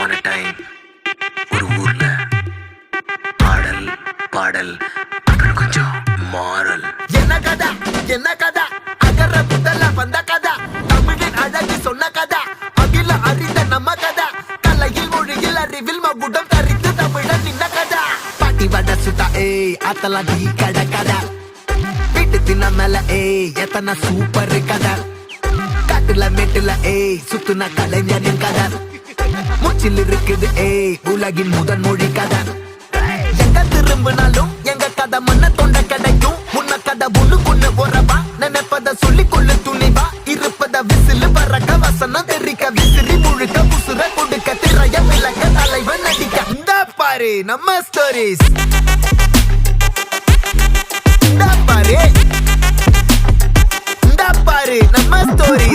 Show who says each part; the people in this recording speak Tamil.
Speaker 1: upon a time ஒரு ஊர்ல ஆடல் பாடல் அப்புறம் கொஞ்சம் மாறல்.
Speaker 2: என்ன கதை அகர முதல்ல வந்த கதை, தமிழின் அழகு சொன்ன கதை, அகில அறிந்த நம்ம கதை, கலையில் மொழியில் அறிவில் மகுடம் தரித்து தமிழன் நின்ன கதை. பாட்டி வட சுட்டா அத்தலாம் டீ கடை கதை, வீட்டு தின்ன மேல எத்தனை சூப்பர் கதை, காட்டுல மேட்டுல சுத்துன கலைஞனின் கதை, மூச்சில் இருக்குது உலகின் முதன் மொழி கதை. எங்க திரும்பினாலும் எங்க கதை மண்ண தொண்ட கிடைக்கும், முன்ன கதை ஒண்ணு கொண்டு போறவா, நினைப்பத சொல்லி கொள்ளு துணிவா, இருப்பத விசிலு பறக்க வசனம் தெரிக்க விசிறி முழுக்க புசுர கொடுக்க திரைய விளக்க தலைவன் நடிக்க. இந்த பாரு நம்ம ஸ்டோரிஸ், இந்த பாரு நம்ம ஸ்டோரிஸ்.